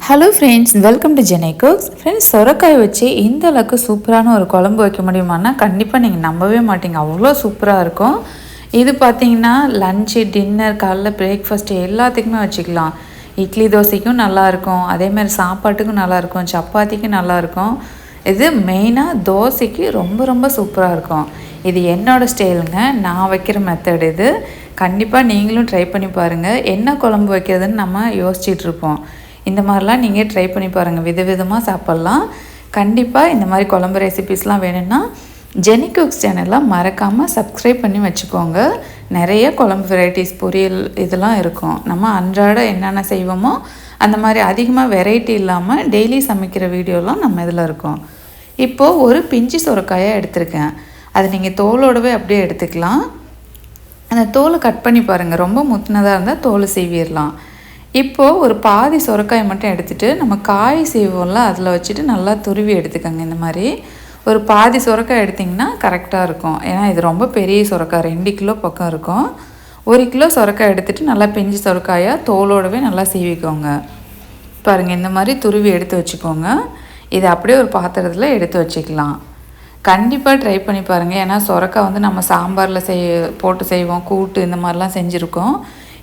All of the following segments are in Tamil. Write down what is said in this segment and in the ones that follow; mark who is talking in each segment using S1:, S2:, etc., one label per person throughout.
S1: Hello friends, welcome to Jenai cooks. Friends, சொரக்காய் வச்சு இந்த அளவுக்கு சூப்பரான ஒரு குழம்பு வைக்க முடியுமான்னா கண்டிப்பாக நீங்கள் நம்பவே மாட்டீங்க. அவ்வளோ சூப்பராக இருக்கும். இது பார்த்தீங்கன்னா லஞ்சு, டின்னர், காலைல பிரேக்ஃபாஸ்ட்டு எல்லாத்துக்குமே வச்சுக்கலாம். இட்லி தோசைக்கும் நல்லாயிருக்கும், அதேமாதிரி சாப்பாட்டுக்கும் நல்லாயிருக்கும், சப்பாத்திக்கும் நல்லாயிருக்கும். இது மெயினாக தோசைக்கு ரொம்ப ரொம்ப சூப்பராக இருக்கும். இது என்னோடய ஸ்டைலுங்க, நான் வைக்கிற மெத்தட் இது. கண்டிப்பாக நீங்களும் ட்ரை பண்ணி பாருங்கள். என்ன குழம்பு வைக்கிறதுன்னு நம்ம யோசிச்சிட்ருப்போம். இந்த மாதிரிலாம் நீங்கள் ட்ரை பண்ணி பாருங்கள், விதவிதமாக சாப்பிட்லாம். கண்டிப்பாக இந்த மாதிரி குழம்பு ரெசிபீஸ்லாம் வேணும்னா ஜெனி குக்ஸ் சேனலில் மறக்காமல் சப்ஸ்கிரைப் பண்ணி வச்சுக்கோங்க. நிறைய குழம்பு வெரைட்டிஸ், பொரியல் இதெல்லாம் இருக்கும். நம்ம அன்றாட என்னென்ன செய்வோமோ அந்த மாதிரி அதிகமாக வெரைட்டி இல்லாமல் டெய்லி சமைக்கிற வீடியோலாம் நம்ம இதில் இருக்கும். இப்போது ஒரு பிஞ்சு சுரைக்காயாக எடுத்திருக்கேன். அது நீங்கள் தோலோடவே அப்படியே எடுத்துக்கலாம். அந்த தோலை கட் பண்ணி பாருங்கள், ரொம்ப முத்தினதாக இருந்தால் தோலை சீவிடலாம். இப்போது ஒரு பாதி சுரைக்காயை மட்டும் எடுத்துகிட்டு நம்ம காய் செய்வோம்ல அதில் வச்சுட்டு நல்லா துருவி எடுத்துக்கோங்க. இந்த மாதிரி ஒரு பாதி சுரைக்காய் எடுத்திங்கன்னா கரெக்டாக இருக்கும். ஏன்னா இது ரொம்ப பெரிய சுரைக்காய், 2 கிலோ பக்கம் இருக்கும். 1 கிலோ சுரைக்காய் எடுத்துகிட்டு நல்லா பிஞ்சு சுரைக்காயாக தோலோடவே நல்லா சீவிக்கோங்க. பாருங்கள், இந்த மாதிரி துருவி எடுத்து வச்சுக்கோங்க. இதை அப்படியே ஒரு பாத்திரத்தில் எடுத்து வச்சுக்கலாம். கண்டிப்பாக ட்ரை பண்ணி பாருங்கள். ஏன்னா சுரைக்காய் வந்து நம்ம சாம்பாரில் போட்டு செய்வோம், கூட்டு இந்த மாதிரிலாம் செஞ்சுருக்கோம்.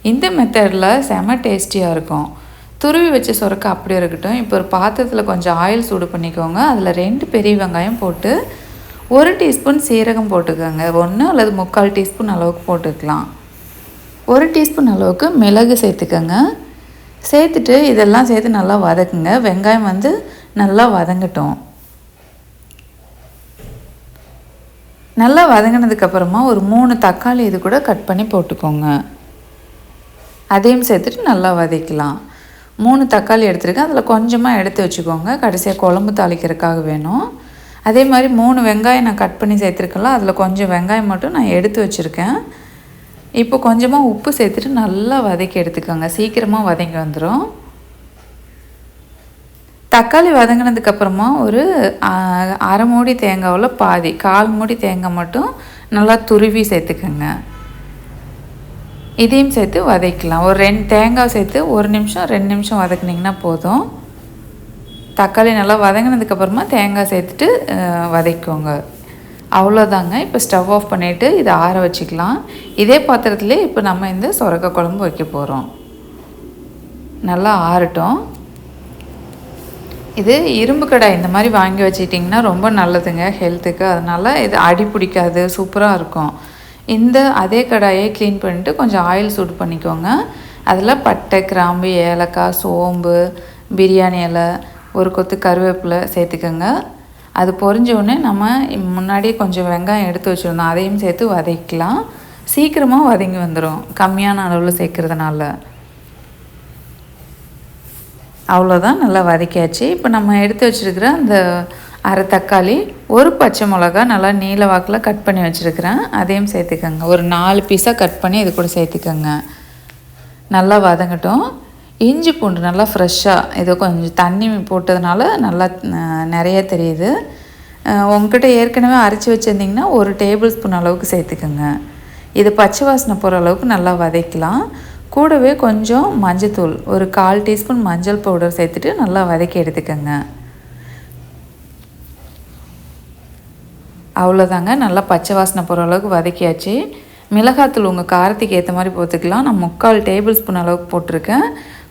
S1: இந்த மெத்தடில் செம டேஸ்டியாக இருக்கும். துருவி வச்ச சுரைக்காய் அப்படியே இருக்கட்டும். இப்போ ஒரு பாத்திரத்தில் கொஞ்சம் ஆயில் சூடு பண்ணிக்கோங்க. அதில் 2 பெரிய வெங்காயம் போட்டு 1 டீஸ்பூன் சீரகம் போட்டுக்கோங்க. 1 அல்லது 3/4 டீஸ்பூன் அளவுக்கு போட்டுக்கலாம். 1 டீஸ்பூன் அளவுக்கு மிளகு சேர்த்துக்கோங்க. சேர்த்துட்டு இதெல்லாம் சேர்த்து நல்லா வதக்குங்க. வெங்காயம் வந்து நல்லா வதங்கட்டும். நல்லா வதங்கினதுக்கப்புறமா ஒரு 3 தக்காளி இது கூட கட் பண்ணி போட்டுக்கோங்க. அதையும் சேர்த்துட்டு நல்லா வதக்கலாம். 3 தக்காளி எடுத்துருக்கேன். அதில் கொஞ்சமாக எடுத்து வச்சுக்கோங்க, கடைசியாக குழம்பு தாளிக்கிறதுக்காக வேணும். அதே மாதிரி 3 வெங்காயம் நான் கட் பண்ணி சேர்த்துருக்கலாம். அதில் கொஞ்சம் வெங்காயம் மட்டும் நான் எடுத்து வச்சுருக்கேன். இப்போ கொஞ்சமாக உப்பு சேர்த்துட்டு நல்லா வதக்கி எடுத்துக்கோங்க. சீக்கிரமாக வதங்கி வந்துடும். தக்காளி வதங்கினதுக்கப்புறமா ஒரு அரை மூடி தேங்காவில் பாதி, 1/4 மூடி தேங்காய் மட்டும் நல்லா துருவி சேர்த்துக்கோங்க. இதையும் சேர்த்து வதக்கலாம். ஒரு 2 தேங்காய் சேர்த்து 1 நிமிஷம் 2 நிமிஷம் வதக்குனிங்கன்னா போதும். தக்காளி நல்லா வதங்கினதுக்கப்புறமா தேங்காய் சேர்த்துட்டு வதக்கிக்கோங்க. அவ்வளோதாங்க. இப்போ ஸ்டவ் ஆஃப் பண்ணிவிட்டு இதை ஆற வச்சுக்கலாம். இதே பாத்திரத்துலேயே இப்போ நம்ம இந்த சுரைக்காய் குழம்பு வைக்க போகிறோம். நல்லா ஆறட்டும். இது இரும்பு கடாய் இந்த மாதிரி வாங்கி வச்சுக்கிட்டிங்கன்னா ரொம்ப நல்லதுங்க ஹெல்த்துக்கு. அதனால் இது அடி பிடிக்காது, சூப்பராக இருக்கும். இந்த அதே கடாயை க்ளீன் பண்ணிவிட்டு கொஞ்சம் ஆயில் சூடு பண்ணிக்கோங்க. அதில் பட்டை, கிராம்பு, ஏலக்காய், சோம்பு, பிரியாணி இலை, ஒரு கொத்து கருவேப்பிலை சேர்த்துக்கோங்க. அது பொரிஞ்சோடனே நம்ம முன்னாடியே கொஞ்சம் வெங்காயம் எடுத்து வச்சுருந்தோம், அதையும் சேர்த்து வதக்கலாம். சீக்கிரமாக வதங்கி வந்துடும் கம்மியான அளவில் சேர்க்குறதுனால. அவ்வளோதான், நல்லா வதக்கியாச்சு. இப்போ நம்ம எடுத்து வச்சுருக்கிற அந்த அரை தக்காளி, ஒரு பச்சை மிளகா நல்லா நீல வாக்கில் கட் பண்ணி வச்சுருக்கிறேன், அதையும் சேர்த்துக்கோங்க. ஒரு 4 பீஸாக கட் பண்ணி இது கூட சேர்த்துக்கோங்க. நல்லா வதங்கட்டும். இஞ்சி பூண்டு நல்லா ஃப்ரெஷ்ஷாக, இது கொஞ்சம் தண்ணி போட்டதுனால நல்லா நிறைய தெரியுது. உங்ககிட்ட ஏற்கனவே அரைச்சி வச்சுருந்திங்கன்னா 1 டேபிள் ஸ்பூன் அளவுக்கு சேர்த்துக்கோங்க. இது பச்சை வாசனை போகிற அளவுக்கு நல்லா வதக்கலாம். கூடவே கொஞ்சம் மஞ்சத்தூள், ஒரு 1/4 டீஸ்பூன் மஞ்சள் பவுடர் சேர்த்துட்டு நல்லா வதக்கி எடுத்துக்கோங்க. அவ்வளோதாங்க, நல்லா பச்சை வாசனை போகிற அளவுக்கு வதக்கியாச்சு. மிளகாத்தூள் உங்கள் காரத்துக்கு ஏற்ற மாதிரி போட்டுக்கலாம். நான் 3/4 டேபிள் ஸ்பூன் அளவுக்கு போட்டிருக்கேன்.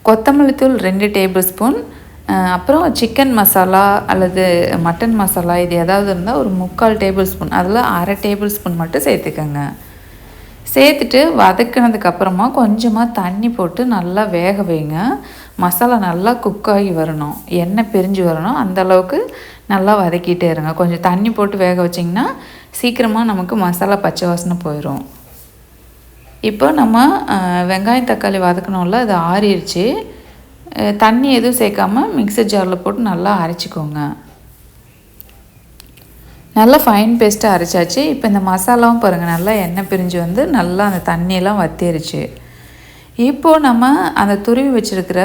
S1: கொத்தமல்லி தூள் 2 டேபிள் ஸ்பூன். அப்புறம் சிக்கன் மசாலா அல்லது மட்டன் மசாலா இது ஏதாவது இருந்தால் ஒரு 3/4 டேபிள் ஸ்பூன், அதில் அரை டேபிள் ஸ்பூன் மட்டும் சேர்த்துக்கோங்க. சேர்த்துட்டு வதக்கினதுக்கப்புறமா கொஞ்சமாக தண்ணி போட்டு நல்லா வேக வைங்க. மசாலா நல்லா குக்காகி வரணும், எண்ணெய் பிரிஞ்சு வரணும், அந்தளவுக்கு நல்லா வதக்கிட்டே இருங்க. கொஞ்சம் தண்ணி போட்டு வேக வச்சிங்கன்னா சீக்கிரமாக நமக்கு மசாலா பச்சை வாசனை போயிடும். இப்போ நம்ம வெங்காயம் தக்காளி வதக்கணும்ல, அது ஆறிடுச்சு. தண்ணி எதுவும் சேர்க்காம மிக்ஸர் ஜாரில் போட்டு நல்லா அரைச்சிக்கோங்க. நல்லா ஃபைன் பேஸ்ட்டாக அரைச்சாச்சு. இப்போ இந்த மசாலாவும் பாருங்கள், நல்லா எண்ணெய் பிரிஞ்சு வந்து நல்லா அந்த தண்ணியெல்லாம் வற்றிருச்சு. இப்போது நம்ம அந்த துருவி வச்சுருக்கிற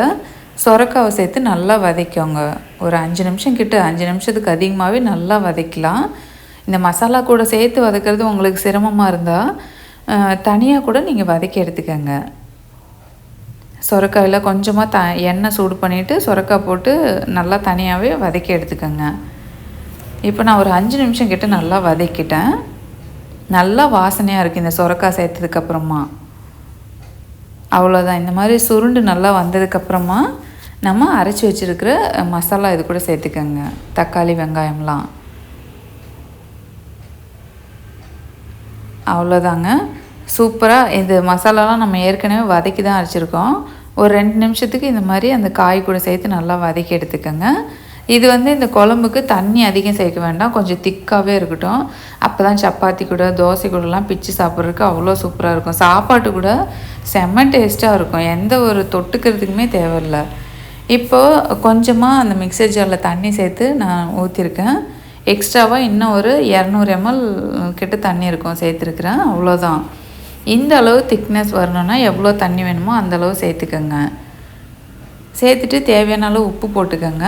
S1: சுரைக்காவை சேர்த்து நல்லா வதக்கோங்க. ஒரு 5 நிமிஷம் கிட்ட, 5 நிமிஷத்துக்கு அதிகமாகவே நல்லா வதக்கலாம். இந்த மசாலா கூட சேர்த்து வதக்கிறது உங்களுக்கு சிரமமாக இருந்தால் தனியாக கூட நீங்கள் வதக்கி எடுத்துக்கோங்க. சொரக்காயில் கொஞ்சமாக எண்ணெய் சூடு பண்ணிவிட்டு சொரக்காய் போட்டு நல்லா தனியாகவே வதக்கி எடுத்துக்கோங்க. இப்போ நான் ஒரு 5 நிமிஷம் கிட்ட நல்லா வதக்கிட்டேன். நல்லா வாசனையாக இருக்குது இந்த சொரக்காய் சேர்த்ததுக்கப்புறமா. அவ்வளோதான். இந்த மாதிரி சுருண்டு நல்லா வந்ததுக்கப்புறமா நம்ம அரைச்சி வச்சுருக்கிற மசாலா இது கூட சேர்த்துக்கோங்க. தக்காளி வெங்காயம்லாம். அவ்வளோதாங்க. சூப்பராக இது மசாலாலாம் நம்ம ஏற்கனவே வதக்கி தான் அரைச்சிருக்கோம். ஒரு 2 நிமிஷத்துக்கு இந்த மாதிரி அந்த காய் கூட சேர்த்து நல்லா வதக்கி எடுத்துக்கோங்க. இது இந்த குழம்புக்கு தண்ணி அதிகம் சேர்க்க வேண்டாம், கொஞ்சம் திக்காகவே இருக்கட்டும். அப்போ தான் சப்பாத்தி கூட தோசை கூடலாம் பிச்சு சாப்பிட்றதுக்கு அவ்வளோ சூப்பராக இருக்கும். சாப்பாட்டு கூட செம்ம டேஸ்ட்டாக இருக்கும், எந்த ஒரு தொட்டுக்கிறதுக்குமே தேவையில்லை. இப்போது கொஞ்சமாக அந்த மிக்சர் ஜாரில் தண்ணி சேர்த்து நான் ஊற்றிருக்கேன். எக்ஸ்ட்ராவாக இன்னும் ஒரு 200 ml கிட்ட தண்ணி இருக்கும் சேர்த்துருக்குறேன். அவ்வளோதான். இந்த அளவு திக்னஸ் வரணுன்னா எவ்வளோ தண்ணி வேணுமோ அந்தளவு சேர்த்துக்கோங்க. சேர்த்துட்டு தேவையான அளவு உப்பு போட்டுக்கோங்க.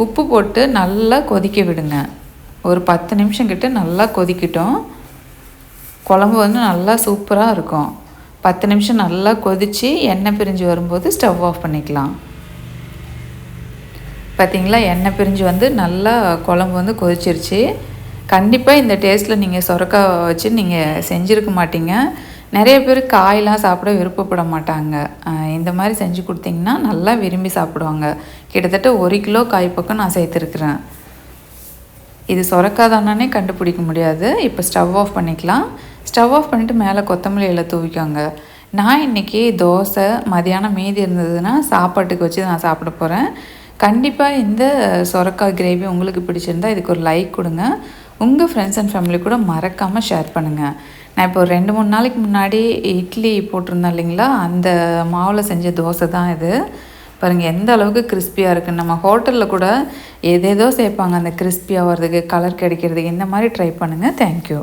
S1: உப்பு போட்டு நல்லா கொதிக்க விடுங்க. ஒரு 10 நிமிஷம் கிட்ட நல்லா கொதிக்கட்டும். குழம்பு நல்லா சூப்பராக இருக்கும். 10 நிமிஷம் நல்லா கொதித்து எண்ணெய் பிரிஞ்சு வரும்போது ஸ்டவ் ஆஃப் பண்ணிக்கலாம். பார்த்திங்களா, எண்ணெய் பிரிஞ்சு நல்லா குழம்பு கொதிச்சிருச்சு. கண்டிப்பாக இந்த டேஸ்ட்டில் நீங்கள் சொரக்காய் வச்சு நீங்கள் செஞ்சுருக்க மாட்டீங்க. நிறைய பேர் காயெலாம் சாப்பிட விருப்பப்பட மாட்டாங்க. இந்த மாதிரி செஞ்சு கொடுத்தீங்கன்னா நல்லா விரும்பி சாப்பிடுவாங்க. கிட்டத்தட்ட 1 கிலோ காய் பக்கம் நான் சேர்த்துருக்குறேன். இது சொரக்காய் தானே கண்டுபிடிக்க முடியாது. இப்போ ஸ்டவ் ஆஃப் பண்ணிக்கலாம். ஸ்டவ் ஆஃப் பண்ணிவிட்டு மேலே கொத்தமல்லி இலை தூவிக்கோங்க. நான் இன்றைக்கி தோசை மதியானம் மீதி இருந்ததுன்னா சாப்பாட்டுக்கு வச்சு நான் சாப்பிட போகிறேன். கண்டிப்பாக இந்த சொரக்காய் கிரேவி உங்களுக்கு பிடிச்சிருந்தா இதுக்கு ஒரு லைக் கொடுங்க. உங்கள் ஃப்ரெண்ட்ஸ் அண்ட் ஃபேமிலி கூட மறக்காமல் ஷேர் பண்ணுங்கள். நான் இப்போ 2-3 நாளைக்கு முன்னாடி இட்லி போட்டிருந்தேன் இல்லைங்களா, அந்த மாவில் செஞ்ச தோசை தான் இது. பாருங்கள் எந்த அளவுக்கு கிறிஸ்பியாக இருக்குது. நம்ம ஹோட்டலில் கூட ஏதேதோ சேர்ப்பாங்க அந்த கிறிஸ்பியாக வர்றதுக்கு, கலர் கிடைக்கிறதுக்கு. இந்த மாதிரி ட்ரை பண்ணுங்கள். தேங்க்யூ.